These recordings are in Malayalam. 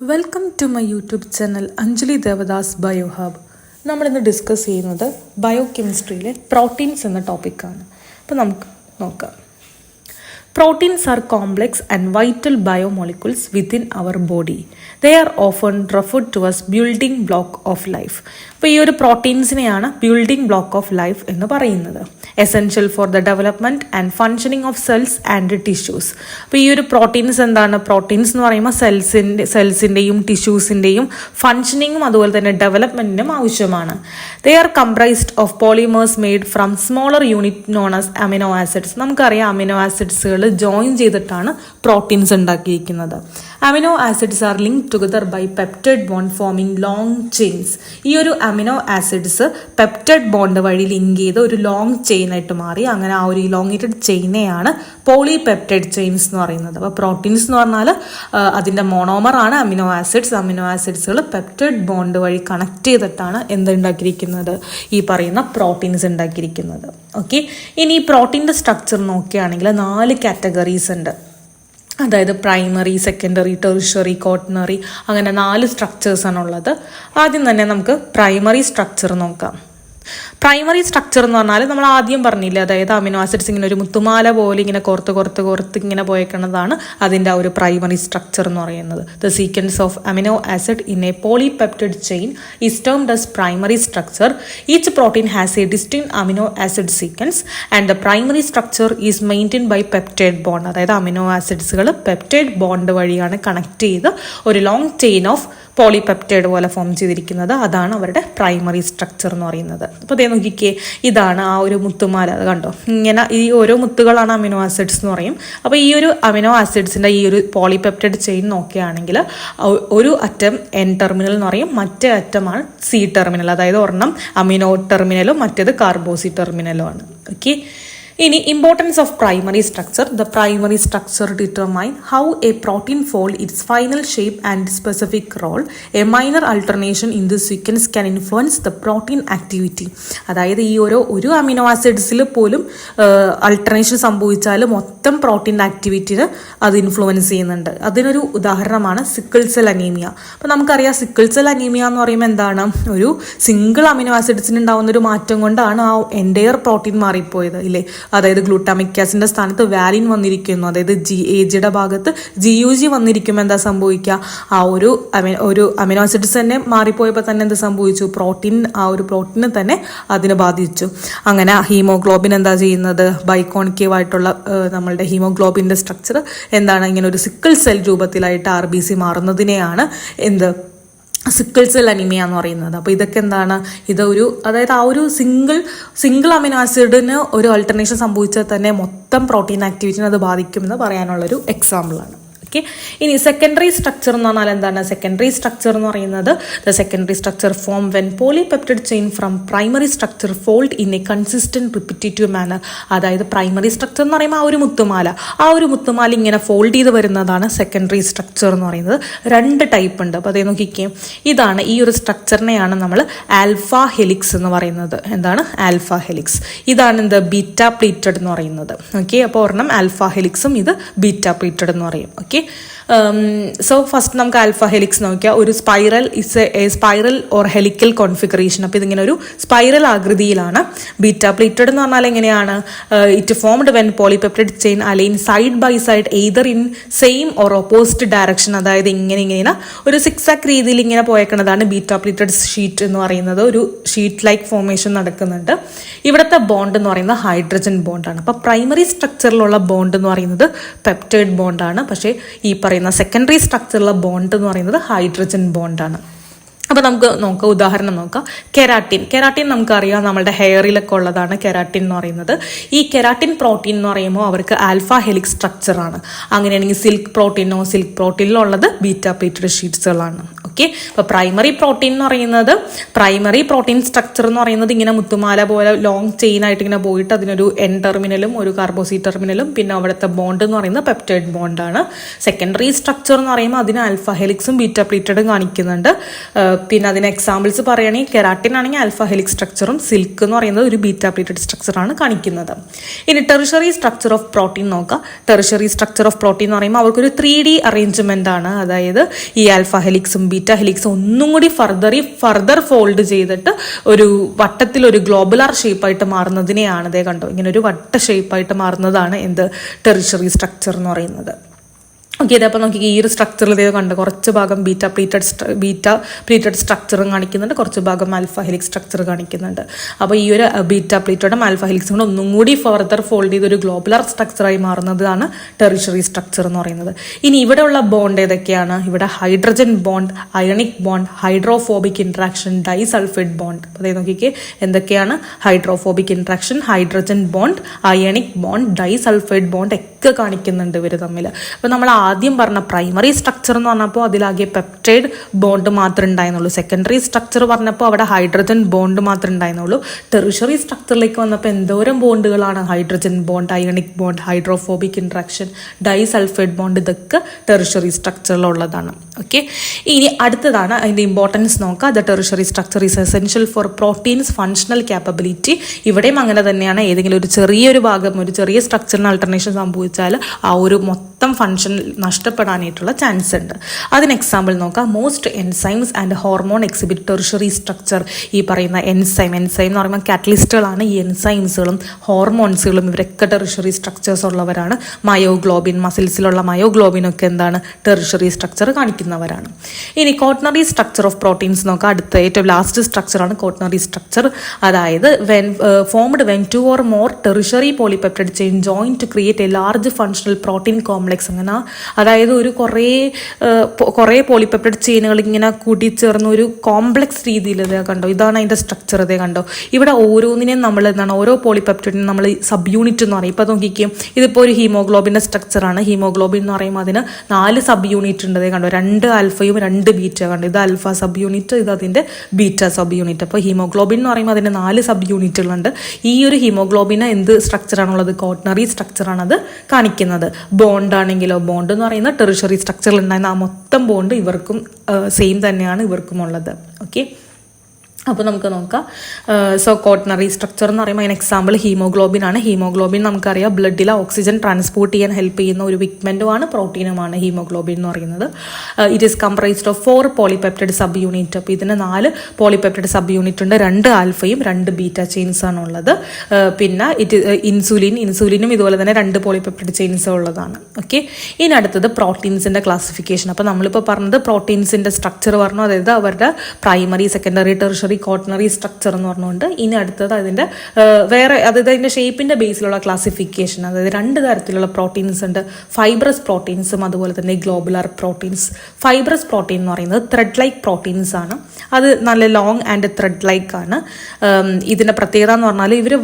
Welcome to my YouTube channel Anjali Devadas bio hub. നമ്മളിന്ന് ഡിസ്കസ് ചെയ്യുന്നത് ബയോ കെമിസ്ട്രിയിലെ പ്രോട്ടീൻസ് എന്ന ടോപ്പിക്കാണ്. അപ്പോൾ നമുക്ക് നോക്കാം. Proteins are complex and vital biomolecules within our body. They are often referred to as building block of life. അപ്പോൾ ഈ ഒരു പ്രോട്ടീൻസിനെയാണ് ബിൽഡിംഗ് ബ്ലോക്ക് ഓഫ് ലൈഫ് എന്ന് പറയുന്നത്. Essential for the development and functioning of cells and tissues. അപ്പോൾ ഈ ഒരു പ്രോട്ടീൻസ് എന്താണ്? പ്രോട്ടീൻസ് എന്ന് പറയുമ്പോൾ സെൽസിൻ്റെയും ടിഷ്യൂസിൻ്റെയും ഫങ്ഷനിങ്ങും അതുപോലെ തന്നെ ഡെവലപ്മെൻറ്റിനും ആവശ്യമാണ്. They are comprised of polymers made from smaller unit known as amino acids. നമുക്കറിയാം അമിനോ ആസിഡ്സുകൾ ജോയിൻ ചെയ്തിട്ടാണ് പ്രോട്ടീൻസ് ഉണ്ടാക്കിയിരിക്കുന്നത്. Amino acids are link together by peptide bond forming long chains. ഈ ഒരു അമിനോ ആസിഡ്സ് പെപ്റ്റൈഡ് ബോണ്ട് വഴി ലിങ്ക് ചെയ്ത് ഒരു ലോങ് ചെയിൻ ആയിട്ട് മാറി. അങ്ങനെ ആ ഒരു ഇലോങ്ങേറ്റഡ് ചെയിനെയാണ് പോളിപെപ്റ്റൈഡ് ചെയിൻസ് എന്ന് പറയുന്നത്. അപ്പോൾ പ്രോട്ടീൻസ് എന്ന് പറഞ്ഞാൽ അതിൻ്റെ മോണോമർ ആണ് അമിനോ ആസിഡ്സ്. അമിനോ ആസിഡ്സുകൾ പെപ്റ്റൈഡ് ബോണ്ട് വഴി കണക്ട് ചെയ്തിട്ടാണ് എന്തുണ്ടാക്കിയിരിക്കുന്നത്? ഈ പറയുന്ന പ്രോട്ടീൻസ് ഉണ്ടാക്കിയിരിക്കുന്നത്. ഓക്കെ, ഇനി ഈ പ്രോട്ടീൻ്റെ സ്ട്രക്ചർ നോക്കുകയാണെങ്കിൽ 4 കാറ്റഗറീസ് ഉണ്ട്. അതായത് പ്രൈമറി, സെക്കൻഡറി, ടെറിഷറി, ക്വാട്ടർണറി, അങ്ങനെ 4 സ്ട്രക്ചേഴ്സാണുള്ളത്. ആദ്യം തന്നെ നമുക്ക് പ്രൈമറി സ്ട്രക്ചർ നോക്കാം. പ്രൈമറി സ്ട്രക്ചർ എന്ന് പറഞ്ഞാൽ നമ്മൾ ആദ്യം പറഞ്ഞില്ലേ, അതായത് അമിനോ ആസിഡ്സ് ഇങ്ങനെ ഒരു മുത്തുമാല പോലെ ഇങ്ങനെ കോർത്ത് ഇങ്ങനെ പോയേക്കുന്നതാണ് അതിൻ്റെ ആ ഒരു പ്രൈമറി സ്ട്രക്ചർ എന്ന് പറയുന്നത്. The sequence of amino acid in a polypeptide chain is termed as primary structure. Each protein has a distinct amino acid sequence and the primary structure is maintain by peptide bond. അതായത് അമിനോ ആസിഡ്സുകൾ പെപ്റ്റൈഡ് ബോണ്ട് വഴിയാണ് കണക്ട് ചെയ്ത് ഒരു ലോങ് ചെയിൻ ഓഫ് പോളിപെപ്റ്റൈഡ് പോലെ ഫോം ചെയ്തിരിക്കുന്നത്. അതാണ് അവരുടെ പ്രൈമറി സ്ട്രക്ചർ എന്ന് പറയുന്നത്. അപ്പോൾ അതേ നോക്കിക്കേ, ഇതാണ് ആ ഒരു മുത്തുമാല. അത് കണ്ടോ, ഇങ്ങനെ ഈ ഓരോ മുത്തുകളാണ് അമിനോ ആസിഡ്സ് എന്ന് പറയും. അപ്പോൾ ഈ ഒരു അമിനോ ആസിഡ്സിൻ്റെ ഈ ഒരു പോളിപെപ്റ്റൈഡ് ചെയിൻ നോക്കുകയാണെങ്കിൽ ഒരു അറ്റം എൻ ടെർമിനൽ എന്ന് പറയും, മറ്റേ അറ്റമാണ് സി ടെർമിനൽ. അതായത് ഒരെണ്ണം അമിനോ ടെർമിനലും മറ്റേത് കാർബോസി ടെർമിനലും ആണ്. ഓക്കെ, ഇനി importance of primary structure. The primary structure determine how a protein fold its final shape and specific role. A minor alteration in the sequence can influence the protein activity. അതായത് ഈ ഒരു അമിനോ ആസിഡ്സിൽ പോലും അൾട്ടർനേഷൻ സംഭവിച്ചാൽ മൊത്തം പ്രോട്ടീൻ ആക്ടിവിറ്റിന് അത് ഇൻഫ്ലുവൻസ് ചെയ്യുന്നുണ്ട്. അതിനൊരു ഉദാഹരണമാണ് സിക്കിൾ സെൽ അനീമിയ. അപ്പോൾ നമുക്കറിയാം സിക്കിൾ സെൽ അനീമിയ എന്ന് പറയുമ്പോൾ എന്താണ്? ഒരു സിംഗിൾ അമിനോ ആസിഡ്സിന് ഉണ്ടാകുന്ന ഒരു മാറ്റം കൊണ്ടാണ് ആ എൻറ്റയർ പ്രോട്ടീൻ മാറിപ്പോയത് ഇല്ലേ? അതായത് ഗ്ലൂട്ടാമിക് ആസിഡിന്റെ സ്ഥാനത്ത് വാലിൻ വന്നിരിക്കുന്നു. അതായത് ജിയുടെ ഭാഗത്ത് GUG വന്നിരിക്കുമ്പോൾ എന്താ സംഭവിക്കുക? ആ ഒരു അമിനോ ആസിഡ്സ് തന്നെ മാറിപ്പോയപ്പോൾ തന്നെ എന്ത് സംഭവിച്ചു? ആ ഒരു പ്രോട്ടീനെ തന്നെ അതിനെ ബാധിച്ചു. അങ്ങനെ ഹീമോഗ്ലോബിൻ എന്താ ചെയ്യുന്നത്? ബൈക്കോൺകേവ് ആയിട്ടുള്ള നമ്മളുടെ ഹീമോഗ്ലോബിന്റെ സ്ട്രക്ചർ എന്താണ്? ഇങ്ങനെ ഒരു സിക്കിൾ സെൽ രൂപത്തിലായിട്ട് RBC മാറുന്നതിനെയാണ് സിക്കിൾ സെൽ അനീമിയ എന്ന് പറയുന്നത്. അപ്പോൾ ഇതൊക്കെ എന്താണ്? അതായത് ആ ഒരു സിംഗിൾ അമിനോ ആസിഡിന് ഒരു അൾട്ടർനേഷൻ സംഭവിച്ചാൽ തന്നെ മൊത്തം പ്രോട്ടീൻ ആക്ടിവിറ്റിനെ അത് ബാധിക്കുമെന്ന് പറയാനുള്ളൊരു എക്സാമ്പിളാണ്. ഓക്കെ, ഇനി സെക്കൻഡറി സ്ട്രക്ചർ എന്ന് പറഞ്ഞാൽ എന്താണ്? സെക്കൻഡറി സ്ട്രക്ചർ എന്ന് പറയുന്നത് the secondary structure form when polypeptide chain from primary structure fold in a consistent repetitive manner. അതായത് പ്രൈമറി സ്ട്രക്ചർ എന്ന് പറയുമ്പോൾ ആ ഒരു മുത്തുമാല ഇങ്ങനെ ഫോൾഡ് ചെയ്ത് വരുന്നതാണ് സെക്കൻഡറി സ്ട്രക്ചർ എന്ന് പറയുന്നത്. 2 ടൈപ്പ് ഉണ്ട്. അപ്പോൾ അതേ നോക്കിക്കേ, ഇതാണ് ഈ ഒരു സ്ട്രക്ചറിനെയാണ് നമ്മൾ ആൽഫ ഹെലിക്സ് എന്ന് പറയുന്നത്. എന്താണ് ആൽഫ ഹെലിക്സ്? ഇതാണ് ബീറ്റ പ്ലീറ്റഡ് എന്ന് പറയുന്നത്. ഓക്കെ, അപ്പോൾ ഒരെണ്ണം ആൽഫ ഹെലിക്സും ഇത് ബീറ്റ പ്ലീറ്റഡ് എന്ന് പറയും. ഓക്കെ, സോ ഫസ്റ്റ് നമുക്ക് ആൽഫ ഹെലിക്സ് നോക്കിയാൽ ഒരു സ്പൈറൽ ഓർ ഹെലിക്കൽ കോൺഫിഗറേഷൻ. അപ്പോൾ ഇതിങ്ങനെ ഒരു സ്പൈറൽ ആകൃതിയിലാണ്. ബീറ്റ പ്ലീറ്റഡ് എന്ന് പറഞ്ഞാൽ എങ്ങനെയാണ്? It formed when polypeptide chain align side by side either in same or opposite direction. അതായത് ഇങ്ങനെ ഒരു സിക്സാക്ക് രീതിയിൽ ഇങ്ങനെ പോയേക്കുന്നതാണ് ബീറ്റ പ്ലീറ്റഡ് ഷീറ്റ് എന്ന് പറയുന്നത്. ഒരു ഷീറ്റ് ലൈക്ക് ഫോർമേഷൻ നടക്കുന്നുണ്ട്. ഇവിടുത്തെ ബോണ്ട് എന്ന് പറയുന്നത് ഹൈഡ്രജൻ ബോണ്ടാണ്. അപ്പോൾ പ്രൈമറി സ്ട്രക്ചറിലുള്ള ബോണ്ട് എന്ന് പറയുന്നത് പെപ്റ്റൈഡ് ബോണ്ടാണ്. പക്ഷേ ഈ പറയുന്ന സെക്കൻഡറി സ്ട്രക്ചറിലുള്ള ബോണ്ട് എന്ന് പറയുന്നത് ഹൈഡ്രജൻ ബോണ്ടാണ്. അപ്പോൾ നമുക്ക് ഉദാഹരണം നോക്കാം. കെരാട്ടിൻ നമുക്കറിയാം, നമ്മുടെ ഹെയറിലൊക്കെ ഉള്ളതാണ് കെരാട്ടിൻ എന്ന് പറയുന്നത്. ഈ കെരാട്ടിൻ പ്രോട്ടീൻ എന്ന് പറയുമ്പോൾ അവർക്ക് ആൽഫ ഹെലിക്സ് സ്ട്രക്ചറാണ്. അങ്ങനെയാണെങ്കിൽ സിൽക്ക് പ്രോട്ടീനിലുള്ളത് ബീറ്റ പ്ലീറ്റഡ് ഷീറ്റ്സുകളാണ്. Okay, okay. അപ്പോൾ പ്രൈമറി പ്രോട്ടീൻ എന്ന് പറയുന്നത്, പ്രൈമറി പ്രോട്ടീൻ സ്ട്രക്ചർ എന്ന് പറയുന്നത് ഇങ്ങനെ മുത്തുമാല പോലെ ലോങ് ചെയിൻ ആയിട്ട് ഇങ്ങനെ പോയിട്ട് അതിനൊരു എൻ ടെർമിനലും ഒരു കാർബോസി ടെർമിനലും പിന്നെ അവിടുത്തെ ബോണ്ട് എന്ന് പറയുന്നത് പെപ്റ്റൈഡ് ബോണ്ടാണ്. സെക്കൻഡറി സ്ട്രക്ചർ എന്ന് പറയുമ്പോൾ അതിന് ആൽഫ ഹെലിക്സും ബീറ്റ പ്ലീറ്റഡും കാണിക്കുന്നുണ്ട്. പിന്നെ അതിന് എക്സാമ്പിൾസ് പറയുകയാണെങ്കിൽ കെരാട്ടിൻ ആണെങ്കിൽ ആൽഫ ഹെലിക്സ് സ്ട്രക്ചറും, സിൽക്ക് എന്ന് പറയുന്നത് ഒരു ബീറ്റ പ്ലീറ്റഡ് സ്ട്രക്ചറാണ് കാണിക്കുന്നത്. ഇനി ടെറിഷറി സ്ട്രക്ചർ ഓഫ് പ്രോട്ടീൻ നോക്കാം. ടെറിഷറി സ്ട്രക്ചർ ഓഫ് പ്രോട്ടീൻ എന്ന് പറയുമ്പോൾ അവർക്കൊരു 3D അറേഞ്ച്മെന്റ് ആണ്. അതായത് ഈ ആൽഫ ഹെലിക്സും ബീറ്റ ഹെലിക്സും ഒന്നും കൂടി ഫർദർ ഫോൾഡ് ചെയ്തിട്ട് ഒരു വട്ടത്തിൽ ഒരു ഗ്ലോബുലാർ ഷേപ്പായിട്ട് മാറുന്നതിനെയാണ് ഇതേ കണ്ടോ, ഇങ്ങനെ ഒരു വട്ട ഷേപ്പായിട്ട് മാറുന്നതാണ് എന്ത് ടെറിഷറി സ്ട്രക്ചർ എന്ന് പറയുന്നത്. ഓക്കെ. ഇതപ്പോൾ നോക്കി ഈ ഒരു സ്ട്രക്ചറിൽ ഇതേ കണ്ട് കുറച്ച് ഭാഗം ബീറ്റ പ്ലീറ്റഡ് സ്ട്രക്ചറും കാണിക്കുന്നുണ്ട്, കുറച്ച് ഭാഗം ആൽഫ ഹെലിക്സ് സ്ട്രക്ചർ കാണിക്കുന്നുണ്ട്. അപ്പോൾ ഈ ഒരു ബീറ്റ പ്ലീറ്റഡും ആൽഫ ഹെലിക്സും കൂടെ ഒന്നും കൂടി ഫർദർ ഫോൾഡ് ചെയ്ത് ഒരു ഗ്ലോബുലാർ സ്ട്രക്ചറായി മാറുന്നതാണ് ടെറിഷറി സ്ട്രക്ചർ എന്ന് പറയുന്നത്. ഇനി ഇവിടെയുള്ള ബോണ്ട് ഏതൊക്കെയാണ്? ഇവിടെ hydrogen bond, ionic bond, hydrophobic interaction, disulphide bond. അതേ നോക്കിക്കേ എന്തൊക്കെയാണ്? Hydrophobic interaction, hydrogen bond, ionic bond, disulphide bond ഒക്കെ കാണിക്കുന്നുണ്ട് ഇവർ തമ്മിൽ. അപ്പോൾ നമ്മൾ ആദ്യം പറഞ്ഞ പ്രൈമറി സ്ട്രക്ചർ എന്ന് പറഞ്ഞപ്പോൾ അതിലാകെ പെപ്റ്റൈഡ് ബോണ്ട് മാത്രമേ ഉണ്ടായിരുന്നുള്ളൂ. സെക്കൻഡറി സ്ട്രക്ചർ പറഞ്ഞപ്പോൾ അവിടെ ഹൈഡ്രജൻ ബോണ്ട് മാത്രമേ ഉണ്ടായിരുന്നുള്ളൂ. ടെറിഷറി സ്ട്രക്ചറിലേക്ക് വന്നപ്പോൾ എന്തോരം ബോണ്ടുകളാണ്? Hydrogen bond, ionic bond, hydrophobic interaction, disulphide bond, ഇതൊക്കെ ടെറിഷറി സ്ട്രക്ചറിലുള്ളതാണ്. ഓക്കെ. ഇനി അടുത്തതാണ് അതിൻ്റെ ഇമ്പോർട്ടൻസ് നോക്കുക. The tertiary structure is essential for proteins functional capability. ഇവിടെയും അങ്ങനെ തന്നെയാണ്. ഏതെങ്കിലും ഒരു ചെറിയൊരു ഭാഗം, ഒരു ചെറിയ സ്ട്രക്ചറിന് ആൾട്ടർനേഷൻ സംഭവിച്ചാൽ ആ ഒരു മൊത്തം ഫങ്ഷൻ നഷ്ടപ്പെടാനായിട്ടുള്ള ചാൻസ് ഉണ്ട്. അതിന് എക്സാമ്പിൾ നോക്കാം. Most enzymes and hormone exhibit tertiary structure. ഈ പറയുന്ന എൻസൈം എന്ന് പറയുമ്പോൾ കാറ്റലിസ്റ്റുകളാണ്. ഈ എൻസൈംസുകളും ഹോർമോൺസുകളും ഇവരൊക്കെ ടെറിഷറി സ്ട്രക്ചേഴ്സ് ഉള്ളവരാണ്. മയോഗ്ലോബിൻ, മസിൽസിലുള്ള മയോഗ്ലോബിനൊക്കെ എന്താണ്? ടെറിഷറി സ്ട്രക്ചർ കാണിക്കുന്നവരാണ്. ഇനി കോട്ടണറി സ്ട്രക്ചർ ഓഫ് പ്രോട്ടീൻസ് നോക്കാം. അടുത്ത ഏറ്റവും ലാസ്റ്റ് സ്ട്രക്ചറാണ് കോട്ടണറി സ്ട്രക്ചർ. അതായത് formed when 2 or more tertiary polypeptide chain join to create a large functional protein complex. അങ്ങനെ അതായത് ഒരു കുറേ പോളിപെപ്റ്റൈഡ് ചെയിനുകൾ ഇങ്ങനെ കൂട്ടിച്ചേർന്ന് ഒരു കോംപ്ലക്സ് രീതിയിൽ ഇതേ കണ്ടോ, ഇതാണ് അതിൻ്റെ സ്ട്രക്ചർ. ഇതേ കണ്ടോ, ഇവിടെ ഓരോന്നിനെയും നമ്മൾ എന്താണ്, ഓരോ പോളിപെപ്റ്റൈഡിനും നമ്മൾ സബ് യൂണിറ്റ് എന്ന് പറയും. ഇപ്പോൾ നോക്കിക്കും, ഇതിപ്പോൾ ഒരു ഹീമോഗ്ലോബിൻ്റെ സ്ട്രക്ചറാണ്. ഹീമോഗ്ലോബിൻ എന്ന് പറയുമ്പോൾ അതിന് 4 സബ് യൂണിറ്റ് ഉണ്ട്. ഇതേ കണ്ടോ, 2 ആൽഫയും 2 ബീറ്റ കണ്ടോ. ഇത് ആൽഫ സബ് യൂണിറ്റ്, ഇത് അതിൻ്റെ ബീറ്റ സബ് യൂണിറ്റ്. അപ്പോൾ ഹീമോഗ്ലോബിൻ എന്ന് പറയുമ്പോൾ അതിന് 4 സബ് യൂണിറ്റുകളുണ്ട്. ഈ ഒരു ഹീമോഗ്ലോബിന് എന്ത് സ്ട്രക്ചറാണുള്ളത്? കോട്ടണറി സ്ട്രക്ചറാണ് അത് കാണിക്കുന്നത്. ബോണ്ട് ആണെങ്കിലോ, ബോണ്ട് എന്ന് പറയുന്ന ടെറിഷറി സ്ട്രക്ചറിൽ ഉണ്ടായിരുന്ന ആ മൊത്തം ബോണ്ട് ഇവർക്കും സെയിം തന്നെയാണ് ഇവർക്കും ഉള്ളത്. ഓക്കെ. അപ്പോൾ നമുക്ക് നോക്കാം. സോ കോട്ടണറി സ്ട്രക്ചർ എന്ന് പറയുമ്പോൾ അതിന് എക്സാമ്പിൾ ഹീമോഗ്ലോബിൻ ആണ്. ഹീമോഗ്ലോബിൻ നമുക്കറിയാം ബ്ലഡിലെ ഓക്സിജൻ ട്രാൻസ്പോർട്ട് ചെയ്യാൻ ഹെൽപ്പ് ചെയ്യുന്ന ഒരു പിഗ്മെന്റുമാണ്, പ്രോട്ടീനുമാണ് ഹീമോഗ്ലോബിൻ എന്ന് പറയുന്നത്. It is comprised of 4 polypeptide sub unit. അപ്പോൾ ഇതിന് 4 പോളിപെപ്റ്റൈഡ് സബ് യൂണിറ്റ് ഉണ്ട്. 2 ആൽഫയും 2 ബീറ്റ ചെയിൻസ് ആണ് ഉള്ളത്. പിന്നെ ഇൻസുലിനും ഇതുപോലെ തന്നെ 2 പോളിപെപ്റ്റൈഡ് ചെയിൻസ് ഉള്ളതാണ്. ഓക്കെ. ഇനി അടുത്തത് പ്രോട്ടീൻസിന്റെ ക്ലാസിഫിക്കേഷൻ. അപ്പോൾ നമ്മളിപ്പോൾ പറഞ്ഞത് പ്രോട്ടീൻസിന്റെ സ്ട്രക്ചർ പറഞ്ഞു, അതായത് അവരുടെ പ്രൈമറി, സെക്കൻഡറി, ടെറിഷറി, കോട്ടണറി സ്ട്രക്ചർ എന്ന് പറഞ്ഞുകൊണ്ട്. ഇനി അടുത്തത് അതിൻ്റെ വേറെ, അതായത് അതിൻ്റെ ഷേപ്പിൻ്റെ ബേസിലുള്ള ക്ലാസിഫിക്കേഷൻ. അതായത് 2 തരത്തിലുള്ള പ്രോട്ടീൻസ് ഉണ്ട്. ഫൈബ്രസ് പ്രോട്ടീൻസും അതുപോലെ തന്നെ ഗ്ലോബുലാർ പ്രോട്ടീൻസ്. ഫൈബ്രസ് പ്രോട്ടീൻ എന്ന് പറയുന്നത് ത്രെഡ് ലൈക്ക് പ്രോട്ടീൻസ് ആണ്. അത് നല്ല ലോങ് ആൻഡ് ത്രെഡ് ലൈക്ക് ആണ്. ഇതിൻ്റെ പ്രത്യേകത എന്ന് പറഞ്ഞാൽ ഇവർ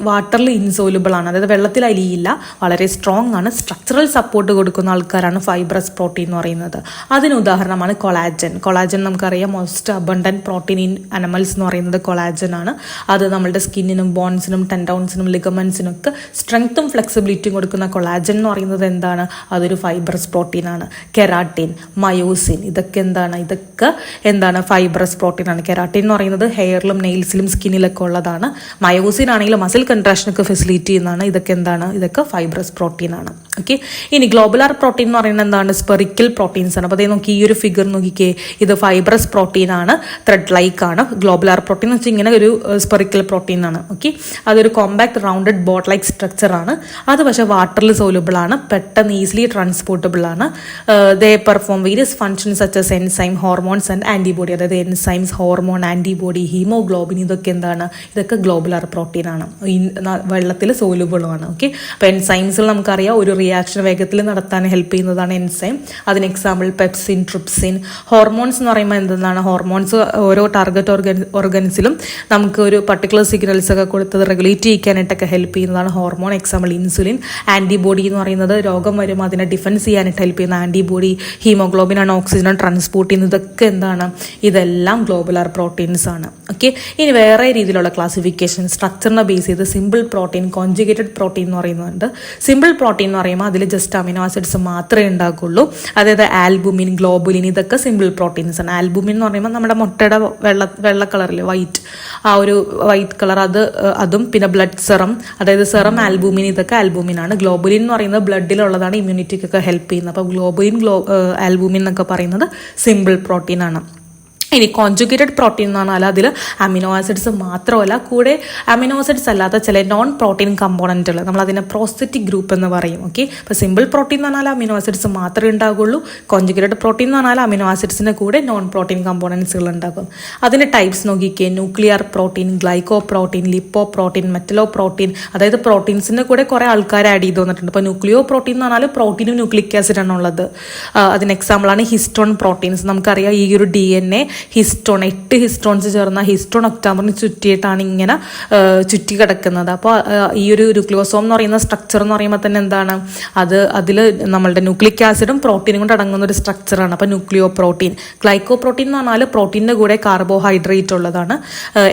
വാട്ടർലി ഇൻസോലുബിൾ ആണ്. അതായത് വെള്ളത്തിൽ അലിയില്ല, വളരെ സ്ട്രോങ് ആണ്. സ്ട്രക്ചറൽ സപ്പോർട്ട് കൊടുക്കുന്ന ആൾക്കാരാണ് ഫൈബ്രസ് പ്രോട്ടീൻ എന്ന് പറയുന്നത്. അതിന് ഉദാഹരണമാണ് കൊളാജൻ. കൊളാജൻ നമുക്കറിയാം most abundant protein in animals എന്ന് പറയുന്നത് കൊളാജൻ ആണ്. അത് നമ്മുടെ സ്കിന്നിനും ബോൺസിനും ടെൻഡോൺസിനും ലിഗമെന്റ്സിനും ഒക്കെ സ്ട്രെങ്ത്തും ഫ്ലെക്സിബിലിറ്റിയും കൊടുക്കുന്ന കൊളാജൻ എന്ന് പറയുന്നത് എന്താണ്? അതൊരു ഫൈബ്രസ് പ്രോട്ടീൻ ആണ്. കെരാട്ടിൻ, മയോസിൻ, ഇതൊക്കെ എന്താണ് ഫൈബ്രസ് പ്രോട്ടീൻ ആണ്. കെരാട്ടിൻ എന്ന് പറയുന്നത് ഹെയറിലും നെയിൽസിലും സ്കിന്നിലൊക്കെ ഉള്ളതാണ്. മയോസിൻ ആണെങ്കിൽ മസിൽ കൺട്രാക്ഷനൊക്കെ ഫെസിലിറ്റി ചെയ്യുന്നതാണ്. ഇതൊക്കെ ഫൈബ്രസ് പ്രോട്ടീൻ ആണ്. ഓക്കെ. ഇനി ഗ്ലോബുലാർ പ്രോട്ടീൻ എന്ന് പറയുന്നത് എന്താണ്? സ്പെറിക്കൽ പ്രോട്ടീൻസ് ആണ്. അപ്പോൾ അതേ നോക്കി, ഈ ഒരു ഫിഗർ നോക്കിക്കേ, ഇത് ഫൈബ്രസ് പ്രോട്ടീൻ ആണ്, ത്രെഡ് ലൈക്ക് ആണ്. ഗ്ലോബുലാർ പ്രോട്ടീൻ എന്ന് വെച്ചാൽ ഇങ്ങനെ ഒരു സ്പെറിക്കൽ പ്രോട്ടീൻ ആണ്. ഓക്കെ. അതൊരു compact rounded boat like structure ആണ്. അത് പക്ഷേ വാട്ടറിൽ സോലുബിൾ ആണ്, പെട്ടെന്ന് ഈസിലി ട്രാൻസ്പോർട്ടബിൾ ആണ്. ദേ perform various functions such as enzyme, hormones and antibody. അതായത് എൻസൈംസ്, ഹോർമോൺ, ആന്റിബോഡി, ഹീമോഗ്ലോബിൻ, ഇതൊക്കെ ഇതൊക്കെ ഗ്ലോബുലാർ പ്രോട്ടീൻ ആണ്, വെള്ളത്തിൽ സോലുബിളുമാണ്. ഓക്കെ. അപ്പോൾ എൻസൈംസിൽ നമുക്കറിയാം ഒരു റിയാക്ഷൻ വേഗത്തിൽ നടത്താൻ ഹെൽപ്പ് ചെയ്യുന്നതാണ് എൻസൈം. അതിന് എക്സാമ്പിൾ പെപ്സിൻ, ട്രിപ്സിൻ. ഹോർമോൺസ് എന്ന് പറയുമ്പോൾ എന്താണ്? ഹോർമോൺസ് ഓരോ ടാർഗറ്റ് ഡിഫോൾട്ട് ഓർഗൻസിലും നമുക്ക് ഒരു പർട്ടിക്കുലർ സിഗ്നൽസ് ഒക്കെ കൊടുത്തത് റെഗുലേറ്റ് ചെയ്യാനായിട്ടൊക്കെ ഹെൽപ്പ് ചെയ്യുന്നതാണ് ഹോർമോൺ. Example insulin. ആൻറ്റിബോഡി എന്ന് പറയുന്നത് രോഗം വരുമ്പോൾ അതിനെ ഡിഫെൻസ് ചെയ്യാനായിട്ട് ഹെൽപ്പ് ചെയ്യുന്ന ആൻറ്റിബോഡി. ഹീമോഗ്ലോബിൻ ആണ് ഓക്സിജൻ ട്രാൻസ്പോർട്ട് ചെയ്യുന്നത്. ഇതൊക്കെ എന്താണ്? ഇതെല്ലാം ഗ്ലോബുലാർ പ്രോട്ടീൻസ് ആണ്. ഓക്കെ, ഇനി വേറെ രീതിയിലുള്ള ക്ലാസിഫിക്കേഷൻ സ്ട്രക്ചറിനെ ബേസ് ചെയ്ത് സിമ്പിൾ പ്രോട്ടീൻ, കോൺജുഗേറ്റഡ് പ്രോട്ടീൻ എന്ന് പറയുന്നുണ്ട്. സിമ്പിൾ പ്രോട്ടീൻ എന്ന് പറയുമ്പോൾ അതിൽ ജസ്റ്റ് അമിനോ ആസിഡ്സ് മാത്രമേ ഉണ്ടാകുള്ളൂ. അതായത് ആൽബുമിൻ, ഗ്ലോബുലിൻ, ഇതൊക്കെ സിമ്പിൾ പ്രോട്ടീൻസ് ആണ്. ആൽബുമിൻ എന്ന് പറയുമ്പോൾ നമ്മുടെ മുട്ടയുടെ വെള്ള കളറിൽ വൈറ്റ്, ആ ഒരു വൈറ്റ് കളർ, അതും പിന്നെ ബ്ലഡ് സെറം, അതായത് സെറം ആൽബുമിൻ, ഇതൊക്കെ ആൽബുമിൻ ആണ്. ഗ്ലോബുലിൻ എന്ന് പറയുന്നത് ബ്ലഡിലുള്ളതാണ്, ഇമ്മ്യൂണിറ്റിക്കൊക്കെ ഹെൽപ്പ് ചെയ്യുന്നത്. അപ്പോൾ ഗ്ലോബുലിൻ, ആൽബുമിൻ എന്നൊക്കെ പറയുന്നത് സിമ്പിൾ പ്രോട്ടീൻ ആണ്. ഇനി കോൺജുഗേറ്റഡ് പ്രോട്ടീൻ എന്ന് പറഞ്ഞാൽ അതിൽ അമിനോ ആസിഡ്സ് മാത്രമല്ല, കൂടെ അമിനോ ആസിഡ്സ് അല്ലാത്ത ചില നോൺ പ്രോട്ടീൻ കമ്പോണൻറ്റുകൾ, നമ്മൾ അതിനെ പ്രോസ്തെറ്റിക് ഗ്രൂപ്പ് എന്ന് പറയും. ഓക്കെ, ഇപ്പോൾ സിമ്പിൾ പ്രോട്ടീൻ എന്ന് പറഞ്ഞാൽ അമിനോ ആസിഡ്സ് മാത്രമേ ഉണ്ടാകുള്ളൂ. കോൺജുഗേറ്റഡ് പ്രോട്ടീൻ എന്ന് പറഞ്ഞാൽ അമിനോ ആസിഡ്സിന് കൂടെ നോൺ പ്രോട്ടീൻ കമ്പോണൻസുകൾ ഉണ്ടാകും. അതിൻ്റെ ടൈപ്സ് നോക്കിക്കേ: nuclear protein, glycoprotein, lipoprotein, metalloprotein. അതായത് പ്രോട്ടീൻസിൻ്റെ കൂടെ കുറേ ആൾക്കാർ ആഡ് ചെയ്ത് വന്നിട്ടുണ്ട്. ഇപ്പോൾ ന്യൂക്ലിയോ പ്രോട്ടീൻ എന്ന് പറഞ്ഞാൽ പ്രോട്ടീനും ന്യൂക്ലിക് ആസിഡാണുള്ളത്. അതിന് എക്സാമ്പിളാണ് ഹിസ്റ്റോൺ പ്രോട്ടീൻസ്. നമുക്കറിയാം ഈ ഒരു DNA ഹിസ്റ്റോൺ, 8 ഹിസ്റ്റോൺസ് ചേർന്ന ഹിസ്റ്റോൺ ഒക്ടാമറിന് ചുറ്റിയിട്ടാണ് ഇങ്ങനെ ചുറ്റി കിടക്കുന്നത്. അപ്പോൾ ഈ ഒരു ന്യൂക്ലിയോസോം എന്ന് പറയുന്ന സ്ട്രക്ചർ എന്ന് പറയുമ്പോൾ തന്നെ എന്താണ്, അതിൽ നമ്മളുടെ ന്യൂക്ലിക് ആസിഡും പ്രോട്ടീനും കൊണ്ട് അടങ്ങുന്ന ഒരു സ്ട്രക്ചറാണ്. അപ്പോൾ ന്യൂക്ലിയോ പ്രോട്ടീൻ. ഗ്ലൈക്കോ പ്രോട്ടീൻ എന്ന് പറഞ്ഞാൽ പ്രോട്ടീൻ്റെ കൂടെ കാർബോഹൈഡ്രേറ്റ് ഉള്ളതാണ്.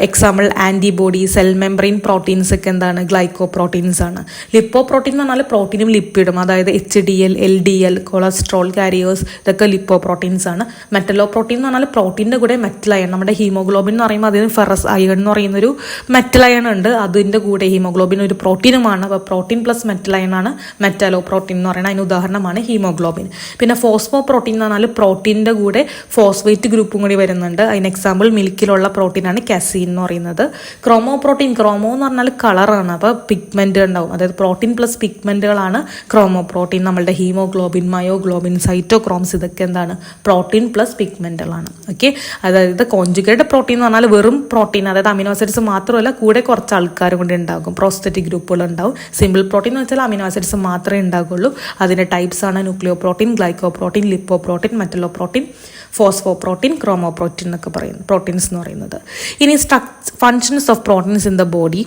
Example antibody, cell membrane proteins ഒക്കെ എന്താണ്, ഗ്ലൈക്കോ പ്രോട്ടീൻസ് ആണ്. ലിപ്പോ പ്രോട്ടീൻ എന്ന് പറഞ്ഞാൽ പ്രോട്ടീനും ലിപ്പിഡും, അതായത് HDL, LDL, കൊളസ്ട്രോൾ കാരിയേഴ്സ്, ഇതൊക്കെ ലിപ്പോ പ്രോട്ടീൻസ് ആണ്. മെറ്റലോ പ്രോട്ടീൻ എന്ന് പറഞ്ഞാൽ പ്രോട്ടീൻ്റെ കൂടെ മെറ്റൽ അയൺ, നമ്മുടെ ഹീമോഗ്ലോബിൻ എന്ന് പറയുമ്പോൾ അതിന് ഫെറസ് അയൺ എന്ന് പറയുന്നൊരു മെറ്റൽ അയൺ ഉണ്ട്. അതിൻ്റെ കൂടെ ഹീമോഗ്ലോബിൻ ഒരു പ്രോട്ടീനുമാണ്. അപ്പോൾ പ്രോട്ടീൻ പ്ലസ് മെറ്റൽ അയൺ ആണ് മെറ്റലോ പ്രോട്ടീൻ എന്ന് പറയുന്നത്. അതിന് ഉദാഹരണമാണ് ഹീമോഗ്ലോബിൻ. പിന്നെ ഫോസ്ഫോ പ്രോട്ടീൻ എന്ന് പറഞ്ഞാൽ പ്രോട്ടീൻ്റെ കൂടെ ഫോസ്ഫേറ്റ് ഗ്രൂപ്പും കൂടി വരുന്നുണ്ട്. അതിന് എക്സാമ്പിൾ മിൽക്കിലുള്ള പ്രോട്ടീനാണ് കാസീൻ എന്ന് പറയുന്നത്. ക്രോമോ പ്രോട്ടീൻ, ക്രോമോ എന്ന് പറഞ്ഞാൽ കളറാണ്. അപ്പോൾ പിഗ്മെന്റ് ഉണ്ടാവും, അതായത് പ്രോട്ടീൻ പ്ലസ് പിഗ്മെന്റുകളാണ് ക്രോമോ പ്രോട്ടീൻ. നമ്മളുടെ ഹീമോഗ്ലോബിൻ, മയോഗ്ലോബിൻ, സൈറ്റോക്രോംസ്, ഇതൊക്കെ എന്താണ്, പ്രോട്ടീൻ പ്ലസ് പിഗ്മെന്റുകളാണ്. ഓക്കെ, അതായത് കോൺജുഗേറ്റഡ് പ്രോട്ടീൻ എന്ന് പറഞ്ഞാൽ വെറും പ്രോട്ടീൻ, അതായത് അമിനോ ആസിഡ്സ് മാത്രമല്ല കൂടെ കുറച്ച് ആൾക്കാർ കൊണ്ട് ഉണ്ടാകും, പ്രോസ്തെറ്റിക് ഗ്രൂപ്പുകൾ ഉണ്ടാവും. സിമ്പിൾ പ്രോട്ടീൻ എന്ന് വെച്ചാൽ അമിനോ ആസിഡ്സ് മാത്രമേ ഉണ്ടാകുള്ളൂ. അതിൻ്റെ ടൈപ്സ് ആണ് nucleoprotein, glycoprotein, lipoprotein, metalloprotein, phosphoprotein, chromoprotein എന്നൊക്കെ പറയുന്നത് പ്രോട്ടീൻസ് എന്ന് പറയുന്നത്. ഇനി functions of proteins in the body,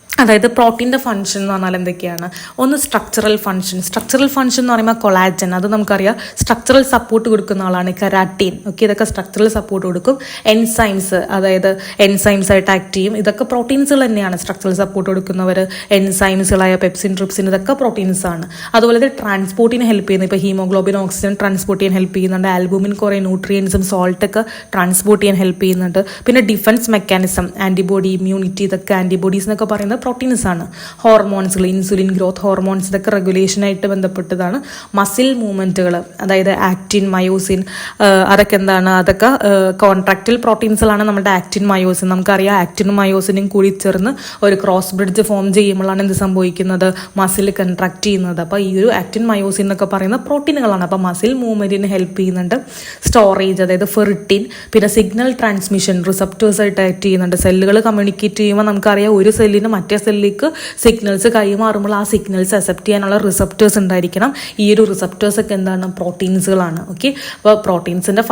അതായത് പ്രോട്ടീൻ്റെ ഫംഗ്ഷൻ എന്ന് പറഞ്ഞാൽ എന്തൊക്കെയാണ്? ഒന്ന് സ്ട്രക്ചറൽ ഫംഗ്ഷൻ. സ്ട്രക്ചറൽ ഫംഗ്ഷൻ എന്ന് പറയുമ്പോൾ കൊളാജൻ, അത് നമുക്കറിയാം സ്ട്രക്ചറൽ സപ്പോർട്ട് കൊടുക്കുന്ന ആളാണ്. കെരാറ്റിൻ, ഓക്കെ, ഇതൊക്കെ സ്ട്രക്ചറൽ സപ്പോർട്ട് കൊടുക്കും. എൻസൈംസ്, അതായത് എൻസൈംസ് ആയിട്ട് ആക്ട് ചെയ്യും. ഇതൊക്കെ പ്രോട്ടീൻസുകൾ തന്നെയാണ്. സ്ട്രക്ചറൽ സപ്പോർട്ട് കൊടുക്കുന്നവർ എൻസൈംസുകളായ പെപ്സിൻ, ട്രിപ്സിൻ, ഇതൊക്കെ പ്രോട്ടീൻസ് ആണ്. അതുപോലെ ഇത് ട്രാൻസ്പോർട്ടിന് ഹെൽപ്പ് ചെയ്യുന്നത്, ഇപ്പോൾ ഹീമോഗ്ലോബിൻ ഓക്സിജൻ ട്രാൻസ്പോർട്ട് ചെയ്യാൻ ഹെൽപ്പ് ചെയ്യുന്നുണ്ട്. ആൽബുമിൻ കുറേ ന്യൂട്രിയൻസും സോൾട്ടൊക്കെ ട്രാൻസ്പോർട്ട് ചെയ്യാൻ ഹെൽപ്പ് ചെയ്യുന്നുണ്ട്. പിന്നെ ഡിഫൻസ് മെക്കാനിസം, ആൻറ്റിബോഡി, ഇമ്മ്യൂണിറ്റി, ഇതൊക്കെ ആൻറ്റിബോഡീസ് എന്നൊക്കെ പറയുന്നത് പ്രോട്ടീൻസ് ആണ്. ഹോർമോൺസുകൾ, ഇൻസുലിൻ, ഗ്രോത്ത് ഹോർമോൺസ്, ഇതൊക്കെ റെഗുലേഷനായിട്ട് ബന്ധപ്പെട്ടതാണ്. മസിൽ മൂവ്മെൻറ്റുകൾ, അതായത് ആക്റ്റിൻ, മയോസിൻ, അതൊക്കെ എന്താണ്, അതൊക്കെ കോൺട്രാക്റ്റിൽ പ്രോട്ടീൻസുകളാണ്. നമ്മുടെ ആക്റ്റിൻ, മയോസിൻ, നമുക്കറിയാം ആക്റ്റിനും മയോസിനും കൂടി ചേർന്ന് ഒരു ക്രോസ് ബ്രിഡ്ജ് ഫോം ചെയ്യുമ്പോഴാണ് എന്ത് സംഭവിക്കുന്നത്, മസിൽ കൺട്രാക്ട് ചെയ്യുന്നത്. അപ്പോൾ ഈ ഒരു ആക്റ്റിൻ, മയോസിൻ എന്നൊക്കെ പറയുന്ന പ്രോട്ടീനുകളാണ്. അപ്പോൾ മസിൽ മൂവ്മെൻറ്റിന് ഹെൽപ്പ് ചെയ്യുന്നുണ്ട്. സ്റ്റോറേജ്, അതായത് ഫെറിറ്റിൻ, പിന്നെ സിഗ്നൽ ട്രാൻസ്മിഷൻ, റിസപ്റ്റേഴ്സ് ആയിട്ട് ആക്ട് ചെയ്യുന്നുണ്ട്. സെല്ലുകൾ കമ്മ്യൂണിക്കേറ്റ് ചെയ്യുമ്പോൾ നമുക്കറിയാം ഒരു സെല്ലിന് മറ്റേ സെല്ലിലേക്ക് സിഗ്നൽസ് കൈമാറുമ്പോൾ ആ സിഗ്നൽസ് അക്സെപ്റ്റ് ചെയ്യാനുള്ള റിസപ്റ്റേഴ്സ് ഉണ്ടായിരിക്കണം. ഈ ഒരു റിസപ്റ്റേഴ്സ് ഒക്കെ എന്താണ്, പ്രോട്ടീൻസുകളാണ്. ഓക്കെ, അപ്പോൾ പ്രോട്ടീൻസിൻ്റെ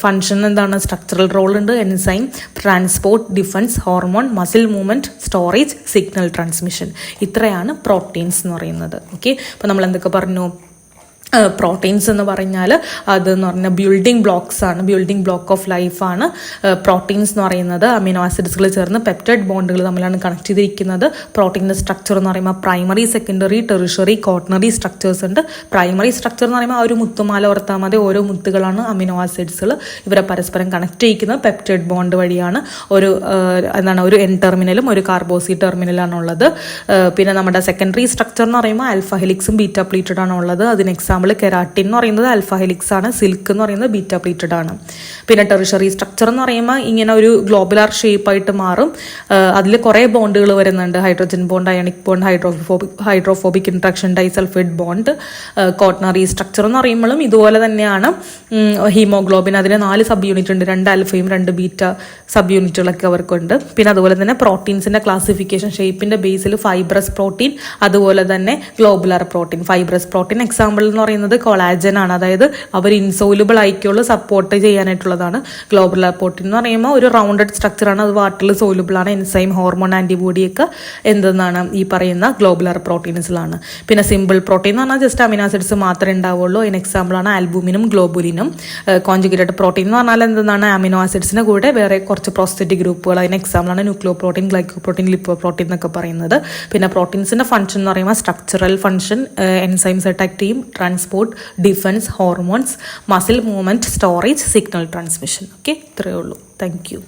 ഫംഗ്ഷൻ എന്താണ്, സ്ട്രക്ചറൽ റോൾ ഉണ്ട്, enzyme, transport, defence, hormone, muscle movement, storage, signal transmission. ഇത്രയാണ് പ്രോട്ടീൻസ് എന്ന് പറയുന്നത്. ഓക്കെ, അപ്പോൾ നമ്മൾ എന്തൊക്കെ പറഞ്ഞു? പ്രോട്ടീൻസ് എന്ന് പറഞ്ഞാൽ അതെന്ന് പറഞ്ഞാൽ ബിൽഡിംഗ് ബ്ലോക്സ് ആണ്, ബിൽഡിംഗ് ബ്ലോക്ക് ഓഫ് ലൈഫാണ് പ്രോട്ടീൻസ് എന്ന് പറയുന്നത്. അമിനോ ആസിഡ്സുകൾ ചേർന്ന് പെപ്റ്റൈഡ് ബോണ്ടുകൾ തമ്മിലാണ് കണക്ട് ചെയ്തിരിക്കുന്നത്. പ്രോട്ടീൻ്റെ സ്ട്രക്ചർ എന്ന് പറയുമ്പോൾ primary, secondary, tertiary, quaternary structures ഉണ്ട്. പ്രൈമറി സ്ട്രക്ചർ എന്ന് പറയുമ്പോൾ ആ ഒരു മുത്തുമാല ഓർത്താൽ മതി, ഓരോ മുത്തുകളാണ് അമിനോ ആസിഡ്സുകൾ. ഇവരെ പരസ്പരം കണക്ട് ചെയ്യിക്കുന്നത് പെപ്റ്റൈഡ് ബോണ്ട് വഴിയാണ്. ഒരു ഒരു എൻ ടെർമിനലും ഒരു കാർബോസി ടെർമിനലാണുള്ളത്. പിന്നെ നമ്മുടെ സെക്കൻഡറി സ്ട്രക്ചർ എന്ന് പറയുമ്പോൾ ആൽഫ ഹെലിക്സും ബീറ്റ പ്ലീറ്റഡ് ആണുള്ളത്. അതിന് എക്സാമ്പിൾ കെരാറ്റിൻ എന്ന് പറയുന്നത് ആൽഫ ഹെലിക്സ് ആണ്, സിൽക്ക് എന്ന് പറയുന്നത് ബീറ്റ പ്ലീറ്റഡ് ആണ്. പിന്നെ ടെറിഷറി സ്ട്രക്ചർ എന്ന് പറയുമ്പോൾ ഇങ്ങനെ ഒരു ഗ്ലോബുലാർ ഷേപ്പായിട്ട് മാറും. അതിൽ കുറേ ബോണ്ടുകൾ വരുന്നുണ്ട്. Hydrogen bond, ionic bond, hydrophobic interaction, disulphide bond. Quaternary structure എന്ന് പറയുമ്പോഴും ഇതുപോലെ തന്നെയാണ്. ഹീമോഗ്ലോബിൻ, അതിന് 4 സബ് യൂണിറ്റ് ഉണ്ട്, 2 ആൽഫയും 2 ബീറ്റ സബ് യൂണിറ്റുകളൊക്കെ അവർക്കുണ്ട്. പിന്നെ അതുപോലെ തന്നെ പ്രോട്ടീൻസിന്റെ ക്ലാസിഫിക്കേഷൻ ഷേപ്പിന്റെ ബേസിൽ ഫൈബ്രസ് പ്രോട്ടീൻ, അതുപോലെ തന്നെ globular protein. Fibrous protein example എന്ന് പറയുന്നത് കൊളാജൻ ആണ്. അതായത് അവർ ഇൻസോലുബിൾ ആയിക്കുള്ള സപ്പോർട്ട് ചെയ്യാനായിട്ടുള്ളതാണ്. ഗ്ലോബുലാർ പ്രോട്ടീൻ എന്ന് പറയുമ്പോൾ ഒരു റൗണ്ടഡ് സ്ട്രക്ചറാണ്, അത് വാട്ടറിൽ സോലുബിൾ ആണ്. എൻസൈം, ഹോർമോൺ, ആന്റിബോഡിയൊക്കെ എന്തെന്നാണ് ഈ പറയുന്ന ഗ്ലോബുലാർ പ്രോട്ടീൻസിലാണ്. പിന്നെ സിമ്പിൾ പ്രോട്ടീൻ എന്ന് പറഞ്ഞാൽ ജസ്റ്റ് അമിനോ ആസിഡ്സ് മാത്രമേ ഉണ്ടാവുള്ളൂ. അതിന് എക്സാമ്പിളാണ് ആൽബുമിനും ഗ്ലോബുലിനും. കോൺജുഗേറ്റഡ് പ്രോട്ടീൻ എന്ന് പറഞ്ഞാൽ എന്തെന്നാണ് അമിനോ ആസിഡ്സിന് കൂടെ വേറെ കുറച്ച് പ്രോസ്റ്ററ്റിക് ഗ്രൂപ്പുകൾ. അതിന് എക്സാമ്പിളാണ് nucleoprotein, glycoprotein, lipoprotein എന്നൊക്കെ പറയുന്നത്. പിന്നെ പ്രോട്ടീൻസിന്റെ ഫംഗ്ഷൻ എന്ന് പറയുമ്പോൾ സ്ട്രക്ചറൽ ഫംഗ്ഷൻ, എൻസൈംസ് അറ്റാക്ക് ചെയ്യും, transport, defence, hormones, muscle movement, storage, signal transmission. Okay, ഇത്രയേ ഉള്ളൂ. Thank U.